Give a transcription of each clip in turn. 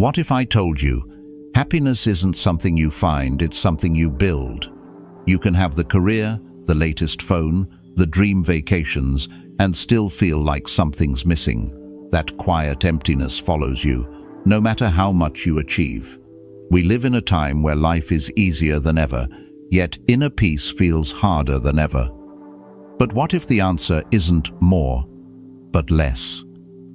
What if I told you, happiness isn't something you find, it's something you build? You can have the career, the latest phone, the dream vacations, and still feel like something's missing. That quiet emptiness follows you, no matter how much you achieve. We live in a time where life is easier than ever, yet inner peace feels harder than ever. But what if the answer isn't more, but less?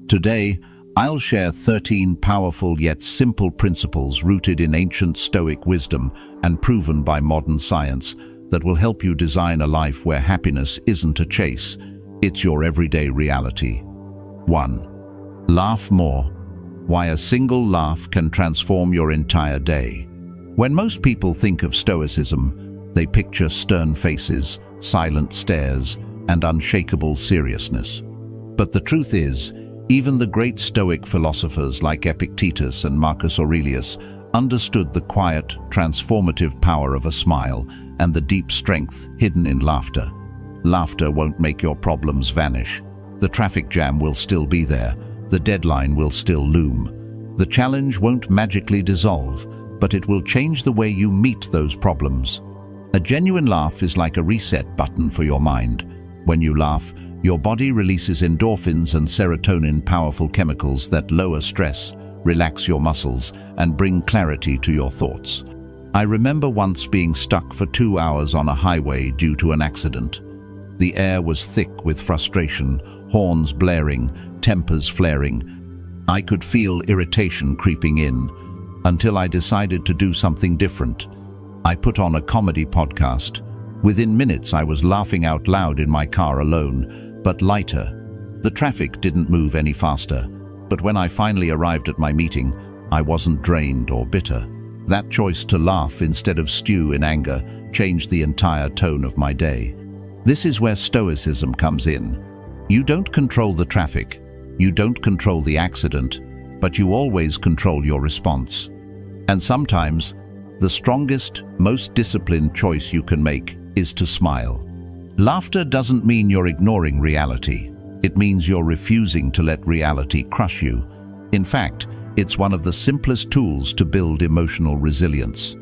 Today, I'll share 13 powerful yet simple principles rooted in ancient Stoic wisdom and proven by modern science that will help you design a life where happiness isn't a chase, it's your everyday reality. 1. Laugh more. Why a single laugh can transform your entire day. When most people think of Stoicism, they picture stern faces, silent stares, and unshakable seriousness. But the truth is, even the great Stoic philosophers like Epictetus and Marcus Aurelius understood the quiet, transformative power of a smile and the deep strength hidden in laughter. Laughter won't make your problems vanish. The traffic jam will still be there. The deadline will still loom. The challenge won't magically dissolve, but it will change the way you meet those problems. A genuine laugh is like a reset button for your mind. When you laugh, your body releases endorphins and serotonin, powerful chemicals that lower stress, relax your muscles, and bring clarity to your thoughts. I remember once being stuck for 2 hours on a highway due to an accident. The air was thick with frustration, horns blaring, tempers flaring. I could feel irritation creeping in, until I decided to do something different. I put on a comedy podcast. Within minutes I was laughing out loud in my car alone, but lighter. The traffic didn't move any faster, but when I finally arrived at my meeting, I wasn't drained or bitter. That choice to laugh instead of stew in anger changed the entire tone of my day. This is where Stoicism comes in. You don't control the traffic, you don't control the accident, but you always control your response. And sometimes, the strongest, most disciplined choice you can make is to smile. Laughter doesn't mean you're ignoring reality. It means you're refusing to let reality crush you. In fact, it's one of the simplest tools to build emotional resilience.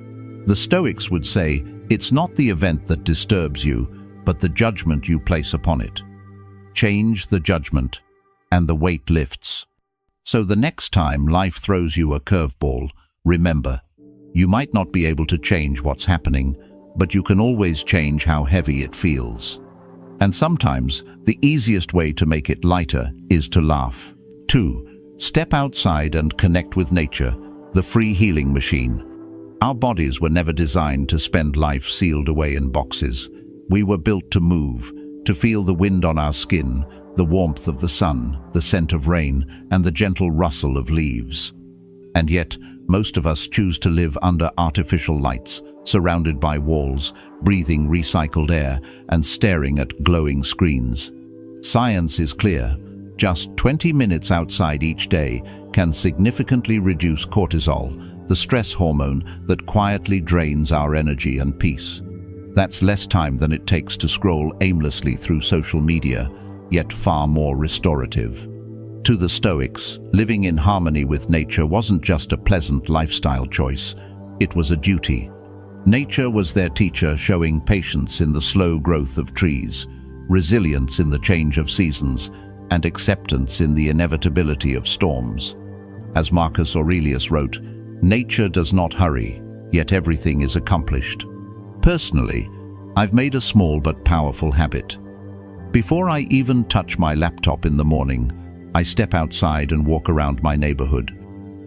The Stoics would say, it's not the event that disturbs you, but the judgment you place upon it. Change the judgment, and the weight lifts. So the next time life throws you a curveball, remember, you might not be able to change what's happening, but you can always change how heavy it feels. And sometimes, the easiest way to make it lighter is to laugh. 2. Step outside and connect with nature, the free healing machine. Our bodies were never designed to spend life sealed away in boxes. We were built to move, to feel the wind on our skin, the warmth of the sun, the scent of rain, and the gentle rustle of leaves. And yet, most of us choose to live under artificial lights, surrounded by walls, breathing recycled air, and staring at glowing screens. Science is clear. Just 20 minutes outside each day can significantly reduce cortisol, the stress hormone that quietly drains our energy and peace. That's less time than it takes to scroll aimlessly through social media, yet far more restorative. To the Stoics, living in harmony with nature wasn't just a pleasant lifestyle choice, it was a duty. Nature was their teacher, showing patience in the slow growth of trees, resilience in the change of seasons, and acceptance in the inevitability of storms. As Marcus Aurelius wrote, nature does not hurry, yet everything is accomplished. Personally, I've made a small but powerful habit. Before I even touch my laptop in the morning, I step outside and walk around my neighborhood.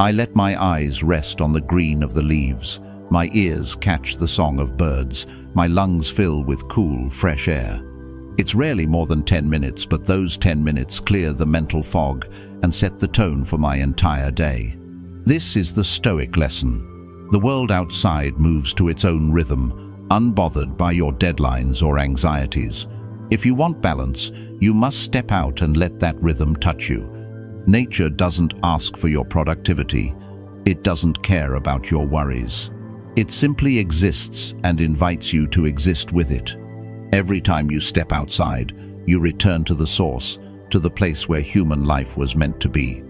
I let my eyes rest on the green of the leaves, my ears catch the song of birds, my lungs fill with cool, fresh air. It's rarely more than 10 minutes, but those 10 minutes clear the mental fog and set the tone for my entire day. This is the Stoic lesson. The world outside moves to its own rhythm, unbothered by your deadlines or anxieties. If you want balance, you must step out and let that rhythm touch you. Nature doesn't ask for your productivity. It doesn't care about your worries. It simply exists and invites you to exist with it. Every time you step outside, you return to the source, to the place where human life was meant to be.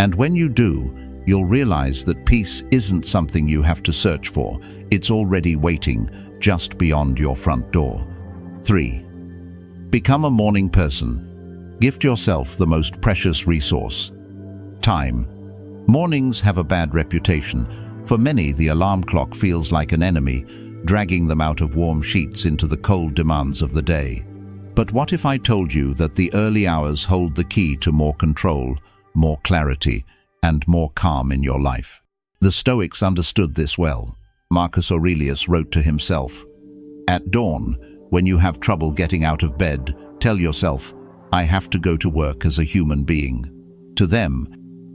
And when you do, you'll realize that peace isn't something you have to search for. It's already waiting just beyond your front door. 3. Become a morning person. Gift yourself the most precious resource: time. Mornings have a bad reputation. For many, the alarm clock feels like an enemy, dragging them out of warm sheets into the cold demands of the day. But what if I told you that the early hours hold the key to more control, more clarity, and more calm in your life? The Stoics understood this well. Marcus Aurelius wrote to himself, "At dawn, when you have trouble getting out of bed, tell yourself, 'I have to go to work as a human being.'" To them,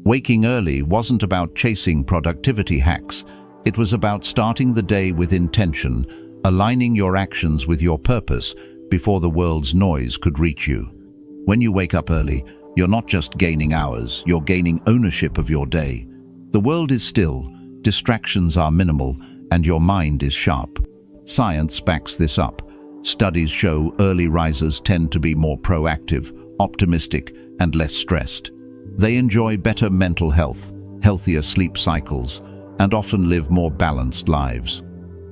waking early wasn't about chasing productivity hacks. It was about starting the day with intention, aligning your actions with your purpose before the world's noise could reach you. When you wake up early, you're not just gaining hours, you're gaining ownership of your day. The world is still, distractions are minimal, and your mind is sharp. Science backs this up. Studies show early risers tend to be more proactive, optimistic, and less stressed. They enjoy better mental health, healthier sleep cycles, and often live more balanced lives.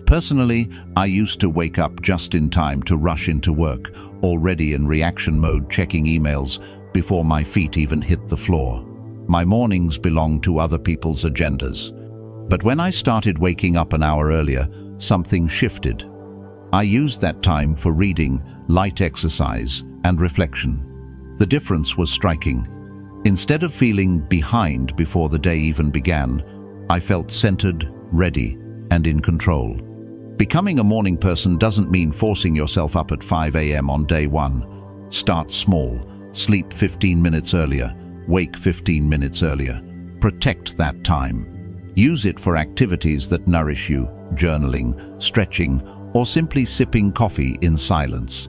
Personally, I used to wake up just in time to rush into work, already in reaction mode, checking emails before my feet even hit the floor. My mornings belonged to other people's agendas. But when I started waking up an hour earlier, something shifted. I used that time for reading, light exercise, and reflection. The difference was striking. Instead of feeling behind before the day even began, I felt centered, ready, and in control. Becoming a morning person doesn't mean forcing yourself up at 5 a.m. on day one. Start small. Sleep 15 minutes earlier. Wake 15 minutes earlier. Protect that time. Use it for activities that nourish you, journaling, stretching, or simply sipping coffee in silence.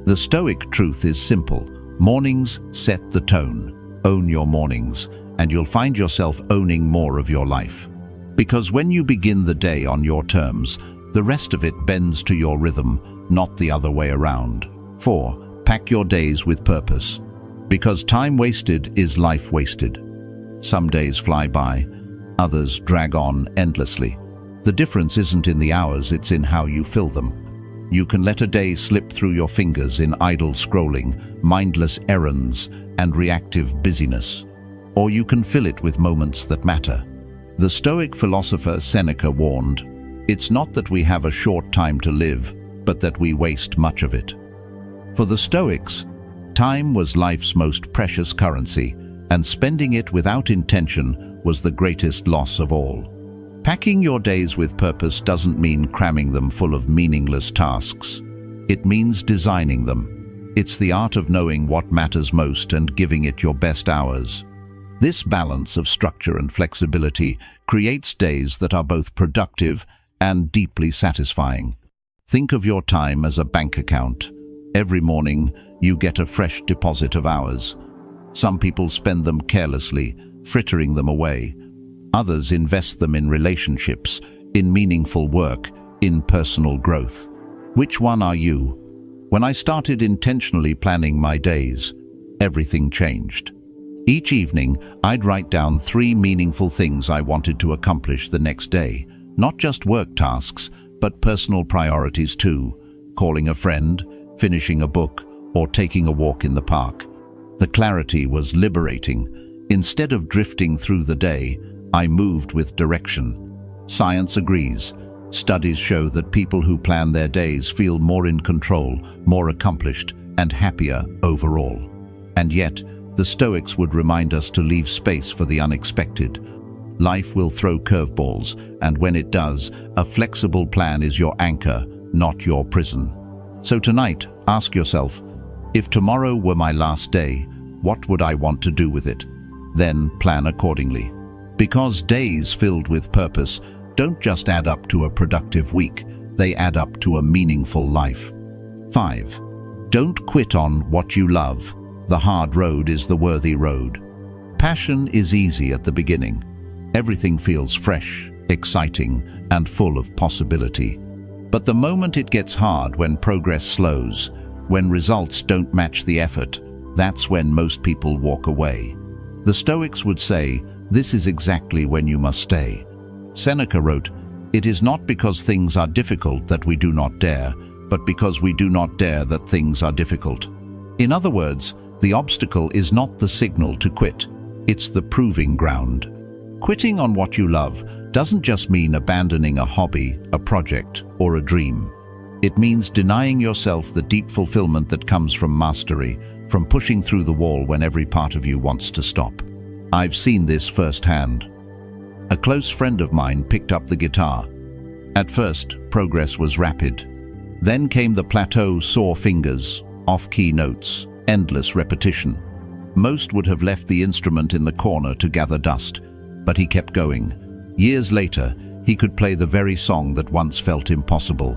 The Stoic truth is simple. Mornings set the tone. Own your mornings, and you'll find yourself owning more of your life. Because when you begin the day on your terms, the rest of it bends to your rhythm, not the other way around. 4. Pack your days with purpose. Because time wasted is life wasted. Some days fly by, others drag on endlessly. The difference isn't in the hours, it's in how you fill them. You can let a day slip through your fingers in idle scrolling, mindless errands, and reactive busyness. Or you can fill it with moments that matter. The Stoic philosopher Seneca warned, "It's not that we have a short time to live, but that we waste much of it." For the Stoics, time was life's most precious currency, and spending it without intention was the greatest loss of all. Packing your days with purpose doesn't mean cramming them full of meaningless tasks. It means designing them. It's the art of knowing what matters most and giving it your best hours. This balance of structure and flexibility creates days that are both productive and deeply satisfying. Think of your time as a bank account. Every morning, you get a fresh deposit of hours. Some people spend them carelessly, frittering them away. Others invest them in relationships, in meaningful work, in personal growth. Which one are you? When I started intentionally planning my days, everything changed. Each evening, I'd write down 3 meaningful things I wanted to accomplish the next day. Not just work tasks, but personal priorities too. Calling a friend, finishing a book, or taking a walk in the park. The clarity was liberating. Instead of drifting through the day, I moved with direction. Science agrees. Studies show that people who plan their days feel more in control, more accomplished, and happier overall. And yet, the Stoics would remind us to leave space for the unexpected. Life will throw curveballs, and when it does, a flexible plan is your anchor, not your prison. So tonight, ask yourself, if tomorrow were my last day, what would I want to do with it? Then plan accordingly. Because days filled with purpose don't just add up to a productive week, they add up to a meaningful life. 5. Don't quit on what you love. The hard road is the worthy road. Passion is easy at the beginning. Everything feels fresh, exciting, and full of possibility. But the moment it gets hard, when progress slows, when results don't match the effort, that's when most people walk away. The Stoics would say, This is exactly when you must stay. Seneca wrote, "It is not because things are difficult that we do not dare, but because we do not dare that things are difficult." In other words, the obstacle is not the signal to quit, it's the proving ground. Quitting on what you love doesn't just mean abandoning a hobby, a project, or a dream. It means denying yourself the deep fulfillment that comes from mastery, from pushing through the wall when every part of you wants to stop. I've seen this firsthand. A close friend of mine picked up the guitar. At first, progress was rapid. Then came the plateau, sore fingers, off-key notes, endless repetition. Most would have left the instrument in the corner to gather dust, but he kept going. Years later, he could play the very song that once felt impossible.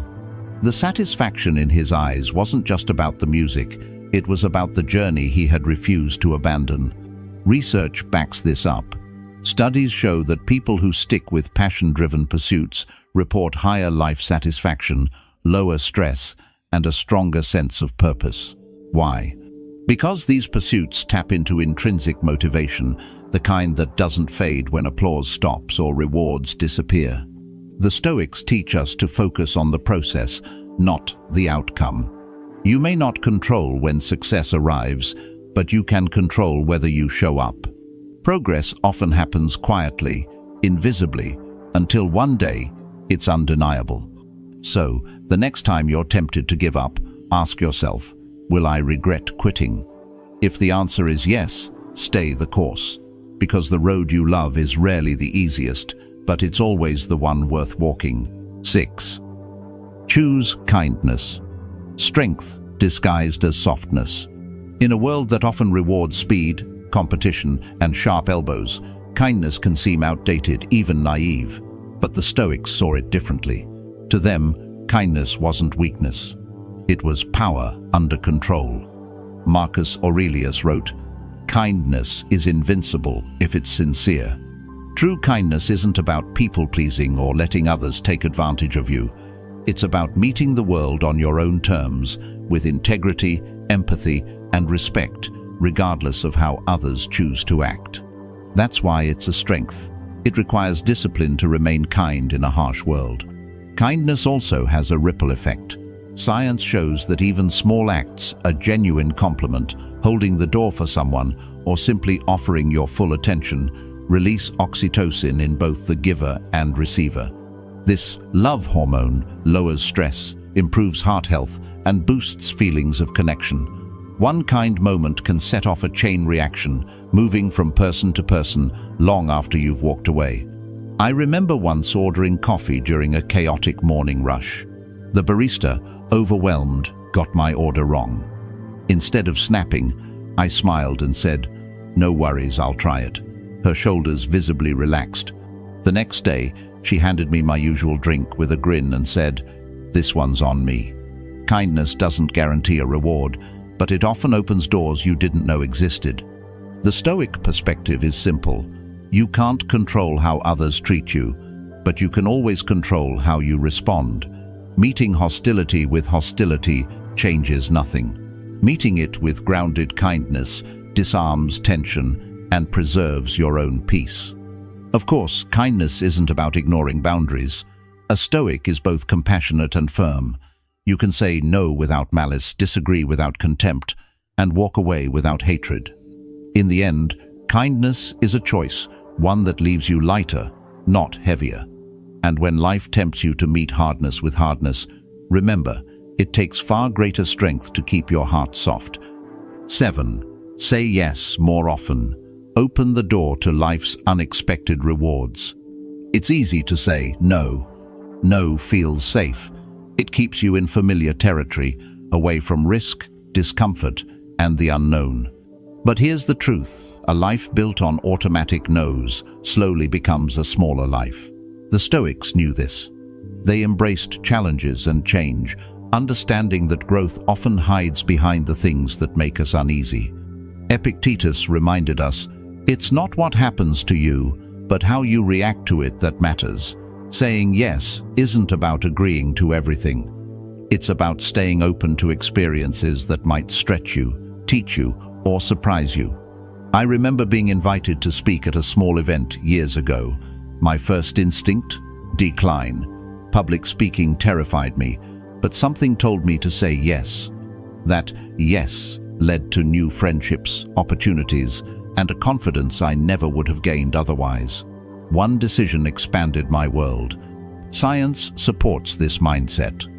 The satisfaction in his eyes wasn't just about the music, it was about the journey he had refused to abandon. Research backs this up. Studies show that people who stick with passion-driven pursuits report higher life satisfaction, lower stress, and a stronger sense of purpose. Why? Because these pursuits tap into intrinsic motivation, the kind that doesn't fade when applause stops or rewards disappear. The Stoics teach us to focus on the process, not the outcome. You may not control when success arrives, but you can control whether you show up. Progress often happens quietly, invisibly, until one day it's undeniable. So, the next time you're tempted to give up, ask yourself, will I regret quitting? If the answer is yes, stay the course. Because the road you love is rarely the easiest, but it's always the one worth walking. 6. Choose kindness. Strength disguised as softness. In a world that often rewards speed, competition, and sharp elbows, kindness can seem outdated, even naive. But the Stoics saw it differently. To them, kindness wasn't weakness. It was power under control. Marcus Aurelius wrote, "Kindness is invincible if it's sincere." True kindness isn't about people-pleasing or letting others take advantage of you. It's about meeting the world on your own terms, with integrity, empathy, and respect, regardless of how others choose to act. That's why it's a strength. It requires discipline to remain kind in a harsh world. Kindness also has a ripple effect. Science shows that even small acts, a genuine compliment, holding the door for someone, or simply offering your full attention, release oxytocin in both the giver and receiver. This love hormone lowers stress, improves heart health, and boosts feelings of connection. One kind moment can set off a chain reaction, moving from person to person long after you've walked away. I remember once ordering coffee during a chaotic morning rush. The barista, overwhelmed, got my order wrong. Instead of snapping, I smiled and said, "No worries, I'll try it." Her shoulders visibly relaxed. The next day, she handed me my usual drink with a grin and said, "This one's on me." Kindness doesn't guarantee a reward, but it often opens doors you didn't know existed. The Stoic perspective is simple. You can't control how others treat you, but you can always control how you respond. Meeting hostility with hostility changes nothing. Meeting it with grounded kindness disarms tension and preserves your own peace. Of course, kindness isn't about ignoring boundaries. A Stoic is both compassionate and firm. You can say no without malice, disagree without contempt, and walk away without hatred. In the end, kindness is a choice, one that leaves you lighter, not heavier. And when life tempts you to meet hardness with hardness, remember, it takes far greater strength to keep your heart soft. 7. Say yes more often. Open the door to life's unexpected rewards. It's easy to say no. No feels safe. It keeps you in familiar territory, away from risk, discomfort, and the unknown. But here's the truth. A life built on automatic no's slowly becomes a smaller life. The Stoics knew this. They embraced challenges and change, understanding that growth often hides behind the things that make us uneasy. Epictetus reminded us, "It's not what happens to you, but how you react to it that matters." Saying yes isn't about agreeing to everything. It's about staying open to experiences that might stretch you, teach you, or surprise you. I remember being invited to speak at a small event years ago. My first instinct? Decline. Public speaking terrified me, but something told me to say yes. That yes led to new friendships, opportunities, and a confidence I never would have gained otherwise. One decision expanded my world. Science supports this mindset.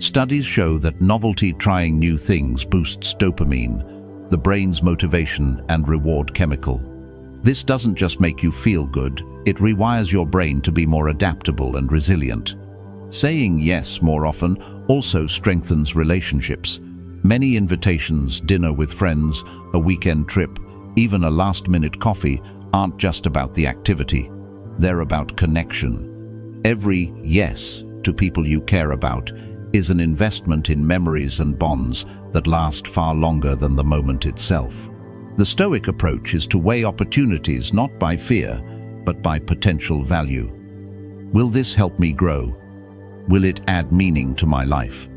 Studies show that novelty, trying new things, boosts dopamine, the brain's motivation and reward chemical. This doesn't just make you feel good, it rewires your brain to be more adaptable and resilient. Saying yes more often also strengthens relationships. Many invitations, dinner with friends, a weekend trip, even a last-minute coffee aren't just about the activity. They're about connection. Every yes to people you care about is an investment in memories and bonds that last far longer than the moment itself. The Stoic approach is to weigh opportunities not by fear, but by potential value. Will this help me grow? Will it add meaning to my life?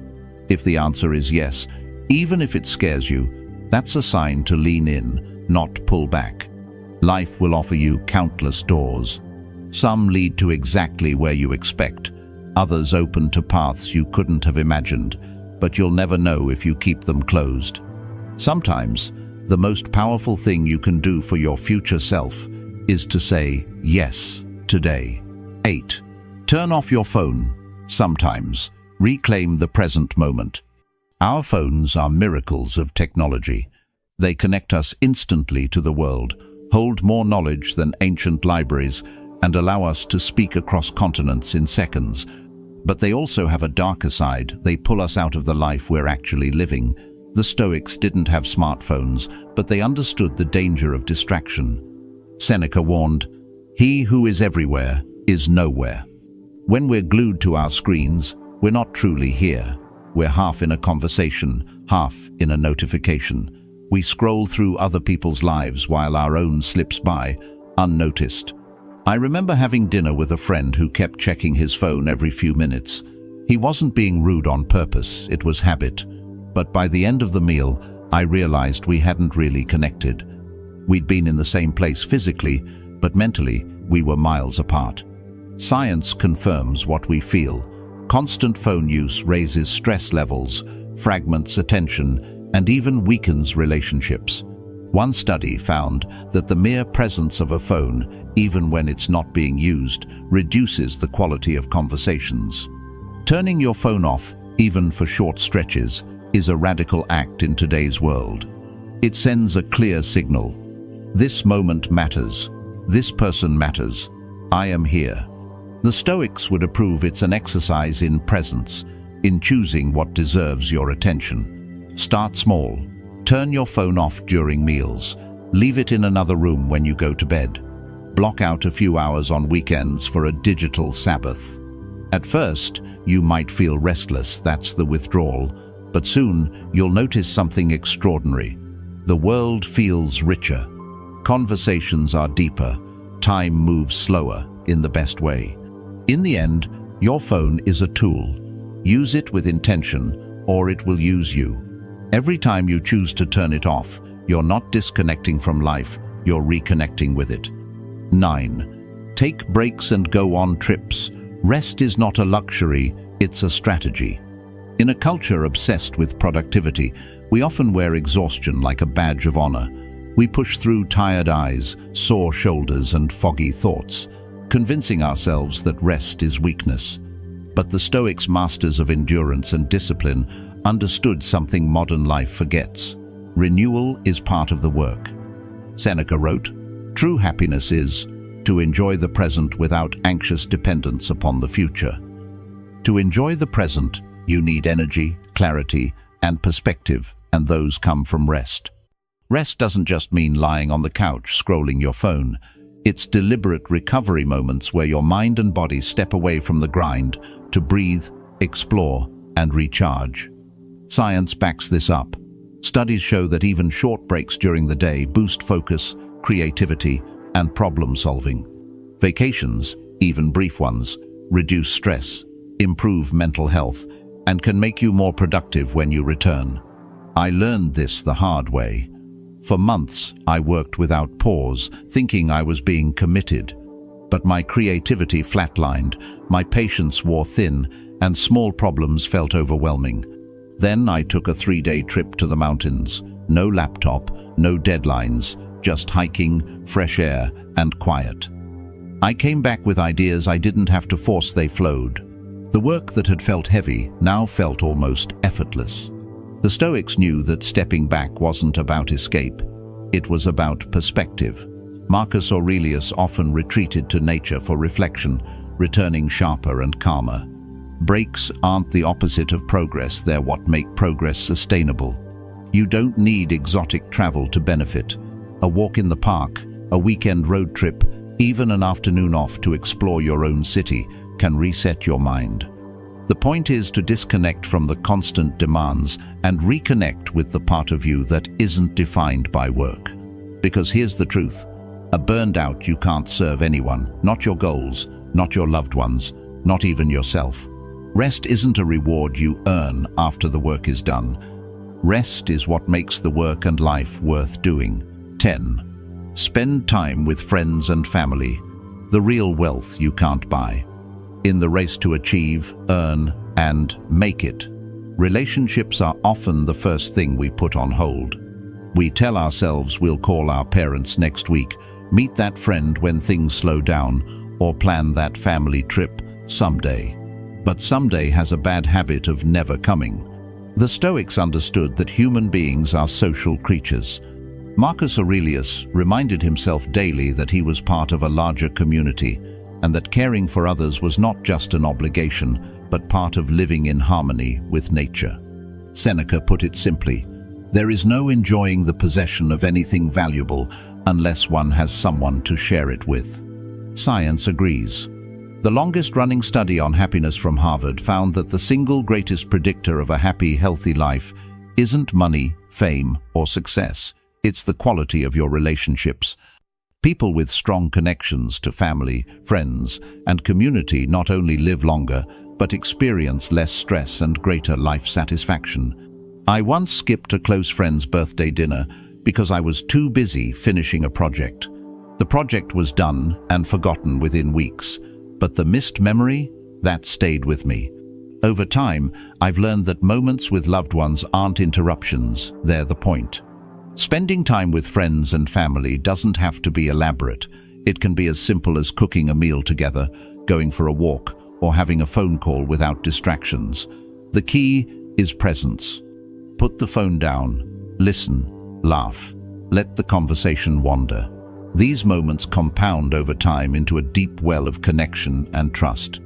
If the answer is yes, even if it scares you, that's a sign to lean in, not pull back. Life will offer you countless doors. Some lead to exactly where you expect. Others open to paths you couldn't have imagined, but you'll never know if you keep them closed. Sometimes, the most powerful thing you can do for your future self is to say yes today. 8. Turn off your phone. Sometimes, reclaim the present moment. Our phones are miracles of technology. They connect us instantly to the world, hold more knowledge than ancient libraries, and allow us to speak across continents in seconds. But they also have a darker side. They pull us out of the life we're actually living. The Stoics didn't have smartphones, but they understood the danger of distraction. Seneca warned, "He who is everywhere is nowhere." When we're glued to our screens, we're not truly here. We're half in a conversation, half in a notification. We scroll through other people's lives while our own slips by, unnoticed. I remember having dinner with a friend who kept checking his phone every few minutes. He wasn't being rude on purpose, it was habit. But by the end of the meal, I realized we hadn't really connected. We'd been in the same place physically, but mentally, we were miles apart. Science confirms what we feel. Constant phone use raises stress levels, fragments attention, and even weakens relationships. One study found that the mere presence of a phone, even when it's not being used, reduces the quality of conversations. Turning your phone off, even for short stretches, is a radical act in today's world. It sends a clear signal. This moment matters. This person matters. I am here. The Stoics would approve it's an exercise in presence, in choosing what deserves your attention. Start small. Turn your phone off during meals. Leave it in another room when you go to bed. Block out a few hours on weekends for a digital Sabbath. At first, you might feel restless, that's the withdrawal, but soon you'll notice something extraordinary. The world feels richer. Conversations are deeper. Time moves slower, in the best way. In the end, your phone is a tool. Use it with intention, or it will use you. Every time you choose to turn it off, you're not disconnecting from life, you're reconnecting with it. 9. Take breaks and go on trips. Rest is not a luxury, it's a strategy. In a culture obsessed with productivity, we often wear exhaustion like a badge of honor. We push through tired eyes, sore shoulders, and foggy thoughts, convincing ourselves that rest is weakness. But the Stoics, masters of endurance and discipline, understood something modern life forgets. Renewal is part of the work. Seneca wrote, "True happiness is to enjoy the present without anxious dependence upon the future." To enjoy the present, you need energy, clarity, and perspective, and those come from rest. Rest doesn't just mean lying on the couch scrolling your phone. It's deliberate recovery moments where your mind and body step away from the grind to breathe, explore, and recharge. Science backs this up. Studies show that even short breaks during the day boost focus, creativity, and problem-solving. Vacations, even brief ones, reduce stress, improve mental health, and can make you more productive when you return. I learned this the hard way. For months, I worked without pause, thinking I was being committed. But my creativity flatlined, my patience wore thin, and small problems felt overwhelming. Then I took a 3-day trip to the mountains. No laptop, no deadlines, just hiking, fresh air, and quiet. I came back with ideas I didn't have to force, they flowed. The work that had felt heavy now felt almost effortless. The Stoics knew that stepping back wasn't about escape. It was about perspective. Marcus Aurelius often retreated to nature for reflection, returning sharper and calmer. Breaks aren't the opposite of progress, they're what make progress sustainable. You don't need exotic travel to benefit. A walk in the park, a weekend road trip, even an afternoon off to explore your own city can reset your mind. The point is to disconnect from the constant demands and reconnect with the part of you that isn't defined by work. Because here's the truth, a burned out you can't serve anyone, not your goals, not your loved ones, not even yourself. Rest isn't a reward you earn after the work is done. Rest is what makes the work and life worth doing. 10. Spend time with friends and family, the real wealth you can't buy. In the race to achieve, earn, and make it, relationships are often the first thing we put on hold. We tell ourselves we'll call our parents next week, meet that friend when things slow down, or plan that family trip someday. But someday has a bad habit of never coming. The Stoics understood that human beings are social creatures. Marcus Aurelius reminded himself daily that he was part of a larger community, and that caring for others was not just an obligation, but part of living in harmony with nature. Seneca put it simply, there is no enjoying the possession of anything valuable unless one has someone to share it with. Science agrees. The longest-running study on happiness from Harvard found that the single greatest predictor of a happy, healthy life isn't money, fame, or success. It's the quality of your relationships. People with strong connections to family, friends, and community not only live longer, but experience less stress and greater life satisfaction. I once skipped a close friend's birthday dinner because I was too busy finishing a project. The project was done and forgotten within weeks, but the missed memory, that stayed with me. Over time, I've learned that moments with loved ones aren't interruptions, they're the point. Spending time with friends and family doesn't have to be elaborate. It can be as simple as cooking a meal together, going for a walk, or having a phone call without distractions. The key is presence. Put the phone down, listen, laugh, let the conversation wander. These moments compound over time into a deep well of connection and trust.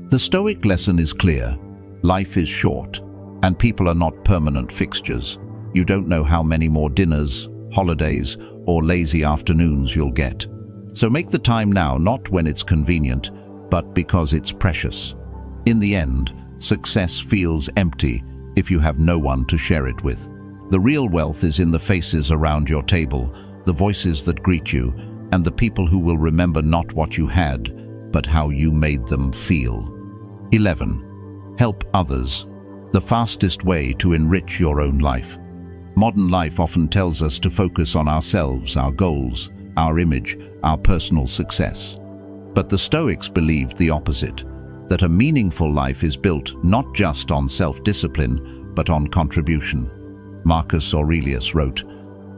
The Stoic lesson is clear. Life is short, and people are not permanent fixtures. You don't know how many more dinners, holidays, or lazy afternoons you'll get. So make the time now, not when it's convenient, but because it's precious. In the end, success feels empty if you have no one to share it with. The real wealth is in the faces around your table, the voices that greet you, and the people who will remember not what you had, but how you made them feel. 11. Help others. The fastest way to enrich your own life. Modern life often tells us to focus on ourselves, our goals, our image, our personal success. But the Stoics believed the opposite, that a meaningful life is built not just on self-discipline, but on contribution. Marcus Aurelius wrote,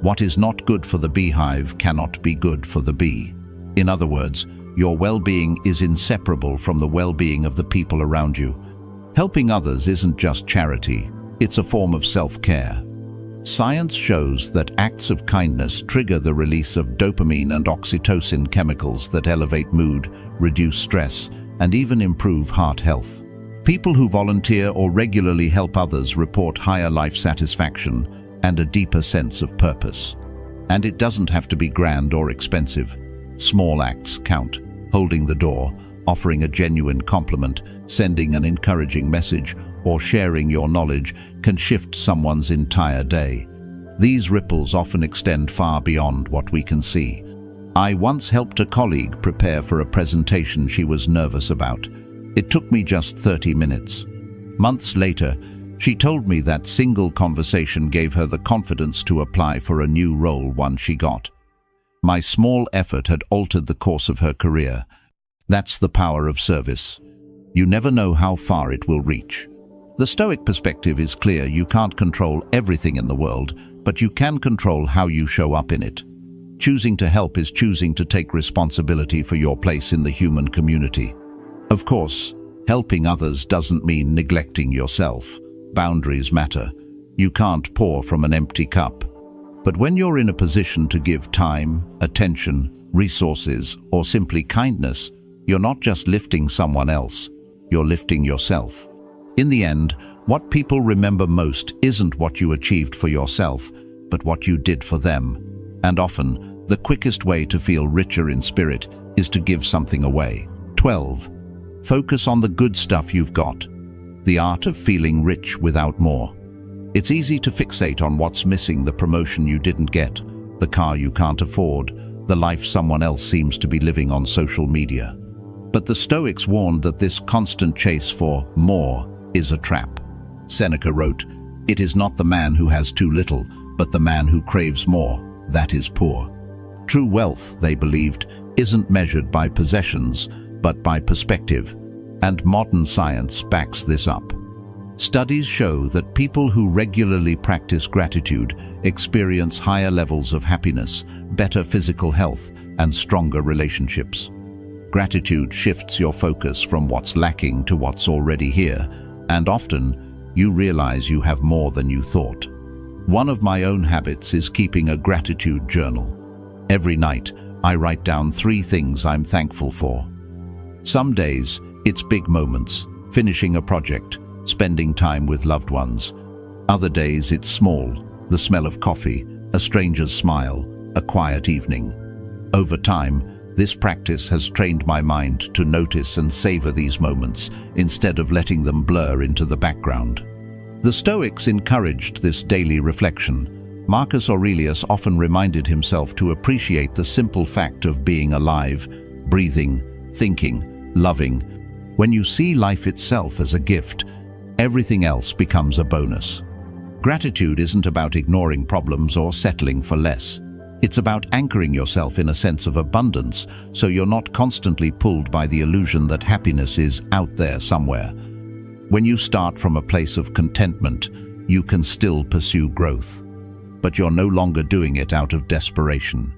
"What is not good for the beehive cannot be good for the bee." In other words, your well-being is inseparable from the well-being of the people around you. Helping others isn't just charity, it's a form of self-care. Science shows that acts of kindness trigger the release of dopamine and oxytocin chemicals that elevate mood, reduce stress, and even improve heart health. People who volunteer or regularly help others report higher life satisfaction and a deeper sense of purpose. And it doesn't have to be grand or expensive. Small acts count. Holding the door, offering a genuine compliment, sending an encouraging message, or sharing your knowledge can shift someone's entire day. These ripples often extend far beyond what we can see. I once helped a colleague prepare for a presentation she was nervous about. It took me just 30 minutes. Months later, She told me that single conversation gave her the confidence to apply for a new role once she got. My small effort had altered the course of her career. That's the power of service. You never know how far it will reach. The Stoic perspective is clear. You can't control everything in the world, but you can control how you show up in it. Choosing to help is choosing to take responsibility for your place in the human community. Of course, helping others doesn't mean neglecting yourself. Boundaries matter. You can't pour from an empty cup. But when you're in a position to give time, attention, resources, or simply kindness, you're not just lifting someone else, you're lifting yourself. In the end, what people remember most isn't what you achieved for yourself, but what you did for them. And often, the quickest way to feel richer in spirit is to give something away. 12. Focus on the good stuff you've got. The art of feeling rich without more. It's easy to fixate on what's missing: the promotion you didn't get, the car you can't afford, the life someone else seems to be living on social media. But the Stoics warned that this constant chase for more is a trap. Seneca wrote, "It is not the man who has too little, but the man who craves more, that is poor." True wealth, they believed, isn't measured by possessions, but by perspective, and modern science backs this up. Studies show that people who regularly practice gratitude experience higher levels of happiness, better physical health, and stronger relationships. Gratitude shifts your focus from what's lacking to what's already here, and often you realize you have more than you thought. One of my own habits is keeping a gratitude journal. Every night, I write down 3 things I'm thankful for. Some days, it's big moments, finishing a project, spending time with loved ones. Other days, it's small, the smell of coffee, a stranger's smile, a quiet evening. Over time, this practice has trained my mind to notice and savor these moments instead of letting them blur into the background. The Stoics encouraged this daily reflection. Marcus Aurelius often reminded himself to appreciate the simple fact of being alive, breathing, thinking, loving. When you see life itself as a gift, everything else becomes a bonus. Gratitude isn't about ignoring problems or settling for less. It's about anchoring yourself in a sense of abundance, so you're not constantly pulled by the illusion that happiness is out there somewhere. When you start from a place of contentment, you can still pursue growth. But you're no longer doing it out of desperation.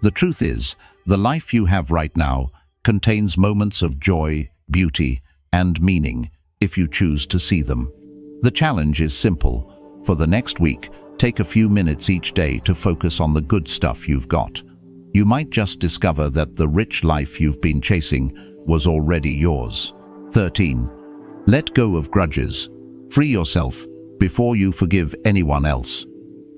The truth is, the life you have right now contains moments of joy, beauty, and meaning, if you choose to see them. The challenge is simple. For the next week, take a few minutes each day to focus on the good stuff you've got. You might just discover that the rich life you've been chasing was already yours. 13. Let go of grudges. Free yourself before you forgive anyone else.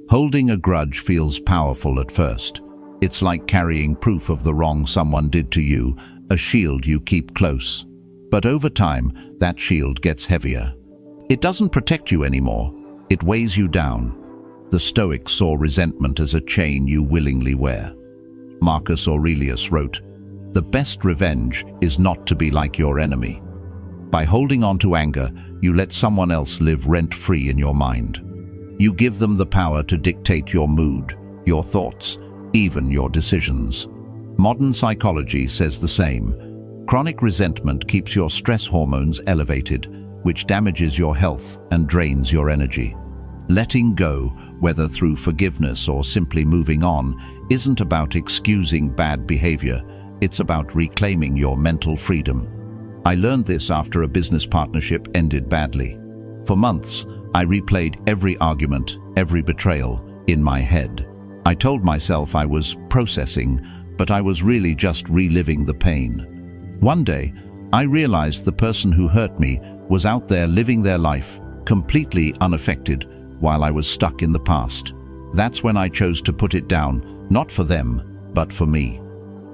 Holding a grudge feels powerful at first. It's like carrying proof of the wrong someone did to you, a shield you keep close. But over time, that shield gets heavier. It doesn't protect you anymore. It weighs you down. The Stoics saw resentment as a chain you willingly wear. Marcus Aurelius wrote, "The best revenge is not to be like your enemy." By holding on to anger, you let someone else live rent-free in your mind. You give them the power to dictate your mood, your thoughts, even your decisions. Modern psychology says the same. Chronic resentment keeps your stress hormones elevated, which damages your health and drains your energy. Letting go, whether through forgiveness or simply moving on, isn't about excusing bad behavior. It's about reclaiming your mental freedom. I learned this after a business partnership ended badly. For months, I replayed every argument, every betrayal, in my head. I told myself I was processing, but I was really just reliving the pain. One day, I realized the person who hurt me was out there living their life, completely unaffected, while I was stuck in the past. That's when I chose to put it down, not for them, but for me.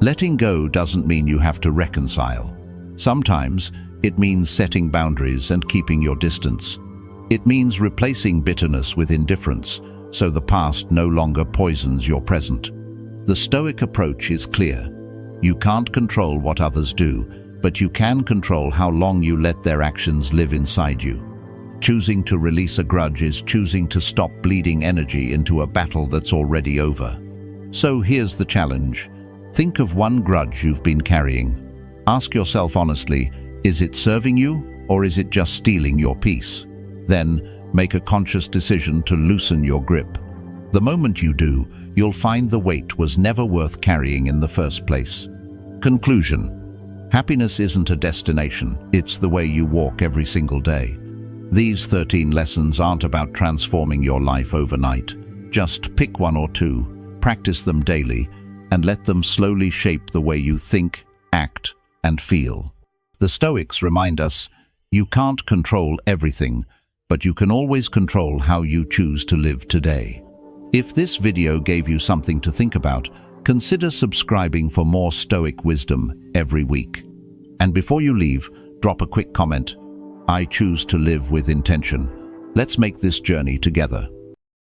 Letting go doesn't mean you have to reconcile. Sometimes, it means setting boundaries and keeping your distance. It means replacing bitterness with indifference, so the past no longer poisons your present. The Stoic approach is clear. You can't control what others do, but you can control how long you let their actions live inside you. Choosing to release a grudge is choosing to stop bleeding energy into a battle that's already over. So here's the challenge. Think of one grudge you've been carrying. Ask yourself honestly, is it serving you or is it just stealing your peace? Then make a conscious decision to loosen your grip. The moment you do, you'll find the weight was never worth carrying in the first place. Conclusion. Happiness isn't a destination, it's the way you walk every single day. These 13 lessons aren't about transforming your life overnight. Just pick one or two, practice them daily, and let them slowly shape the way you think, act, and feel. The Stoics remind us, you can't control everything, but you can always control how you choose to live today. If this video gave you something to think about, consider subscribing for more Stoic wisdom every week. And before you leave, drop a quick comment. I choose to live with intention. Let's make this journey together.